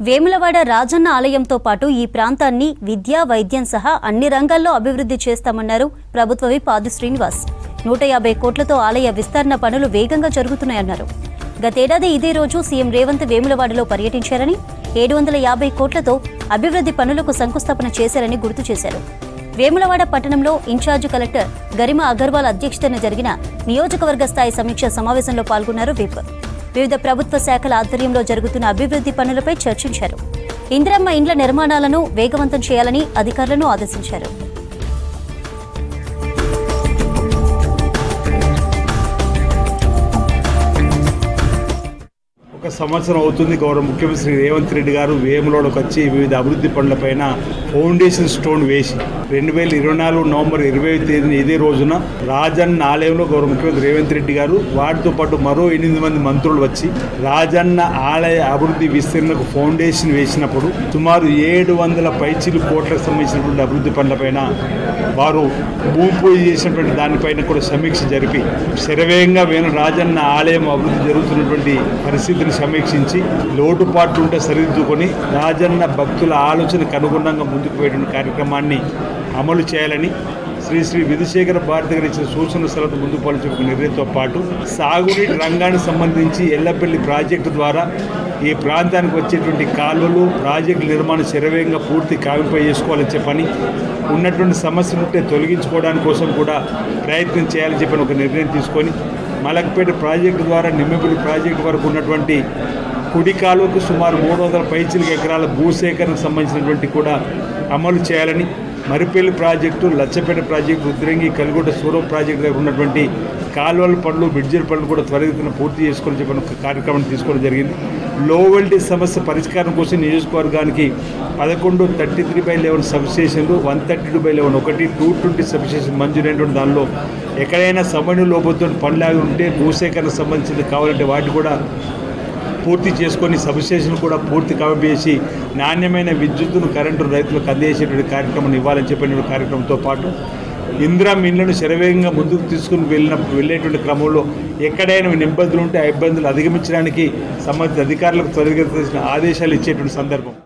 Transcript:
వేములవాడ రాజన్న ఆలయంతో పాటు ఈ ప్రాంతాన్ని విద్య, వైద్యం సహా అన్ని రంగాల్లో అభివృద్ధి చేస్తామన్నారు ప్రభుత్వ విప్ ఆది శ్రీనివాస్. 150 కోట్లతో ఆలయ విస్తరణ పనులు వేగంగా జరుగుతున్నాయన్నారు. గతేడాది ఇదే రోజు సీఎం రేవంత్ వేములవాడలో పర్యటించారని, 750 కోట్లతో అభివృద్ధి పనులకు శంకుస్థాపన చేశారని గుర్తు చేశారు. వేములవాడ పట్టణంలో ఇన్ఛార్జ్ కలెక్టర్ గరిమా అగర్వాల్ అధ్యక్షతన జరిగిన నియోజకవర్గ స్థాయి సమీక్ష సమావేశంలో పాల్గొన్నారు విప్. వివిధ ప్రభుత్వ శాఖల ఆధ్వర్యంలో జరుగుతున్న అభివృద్ధి పనులపై చర్చించారు. ఇందిరమ్మ ఇండ్ల నిర్మాణాలను వేగవంతం చేయాలని అధికారులను ఆదేశించారు. ఒక సంవత్సరం అవుతుంది గౌరవ ముఖ్యమంత్రి శ్రీ రేవంత్ రెడ్డి గారు వేములవాడకు వచ్చి వివిధ అభివృద్ధి పనులపైన ఫౌండేషన్ స్టోన్ వేసి 2024 నవంబర్ 20వ తేదీన ఇదే రోజున రాజన్న ఆలయంలో గౌరవ ముఖ్యమంత్రి రేవంత్ రెడ్డి గారు వాటితో పాటు మరో 8 మంది మంత్రులు వచ్చి రాజన్న ఆలయ అభివృద్ధి విస్తరణకు ఫౌండేషన్ వేసినప్పుడు సుమారు 700 పైచిలు కోట్లకు సంబంధించినటువంటి అభివృద్ధి పనులపైన వారు భూమి పూజ చేసినటువంటి దానిపైన కూడా సమీక్ష జరిపి శరవేగంగా రాజన్న ఆలయం అభివృద్ధి జరుగుతున్నటువంటి పరిస్థితిని సమీక్షించి లోటుపాట్లు ఉంటే సరిదిద్దుకొని రాజన్న భక్తుల ఆలోచనకు అనుగుణంగా ముందుకు పోయేటువంటి కార్యక్రమాన్ని అమలు చేయాలని శ్రీ విధుశేఖర భారతి గారు ఇచ్చిన సూచనల సలహా ముందుకు పోల్చుకున్న నిర్ణయంతో పాటు సాగునీటి రంగానికి సంబంధించి ఎల్లపల్లి ప్రాజెక్టు ద్వారా ఈ ప్రాంతానికి వచ్చేటువంటి కాలువలు ప్రాజెక్టుల నిర్మాణం శరవేగంగా పూర్తి కావింపై చేసుకోవాలని చెప్పని ఉన్నటువంటి సమస్యలు ఉంటే తొలగించుకోవడానికి కోసం కూడా ప్రయత్నం చేయాలని చెప్పని ఒక నిర్ణయం తీసుకొని మలక్పేట ప్రాజెక్టు ద్వారా నిమ్మపల్లి ప్రాజెక్టు వరకు ఉన్నటువంటి కుడి కాలువకు సుమారు 300 పైచిలిక ఎకరాల భూసేకరణకు సంబంధించినటువంటి కూడా అమలు చేయాలని, Maripalli project, Lachhapet project, Rudrangi, Kalgonda, Suram project దగ్గర ఉన్నటువంటి కాలువల పనులు, బ్రిడ్జిల పనులు కూడా త్వరితగతిన పూర్తి చేసుకొని చెప్పిన ఒక కార్యక్రమం తీసుకోవడం జరిగింది. లో వోల్టేజ్ సమస్య పరిష్కారం కోసం నియోజకవర్గానికి 11 33/11 సబ్స్టేషన్లు, 132/11 ఒకటి, 220 సబ్స్టేషన్ మంజూరైనటువంటి దానిలో ఎక్కడైనా సమన్వయ లోపంతో పనులాగి ఉంటే భూసేకరణకు సంబంధించింది కావాలంటే వాటి కూడా పూర్తి చేసుకొని సబ్స్టేషన్ కూడా పూర్తి కావింపేసి నాణ్యమైన విద్యుత్తును, కరెంటు రైతులకు అందేసేటువంటి కార్యక్రమం ఇవ్వాలని చెప్పిన కార్యక్రమంతో పాటు ఇందిరమ్మ ఇండ్లను శరవేగంగా ముందుకు తీసుకుని వెళ్ళేటువంటి క్రమంలో ఎక్కడైనా ఇబ్బందులు ఉంటే ఆ ఇబ్బందులు అధిగమించడానికి సంబంధిత అధికారులకు త్వరితగతిన ఆదేశాలు ఇచ్చేటువంటి సందర్భం.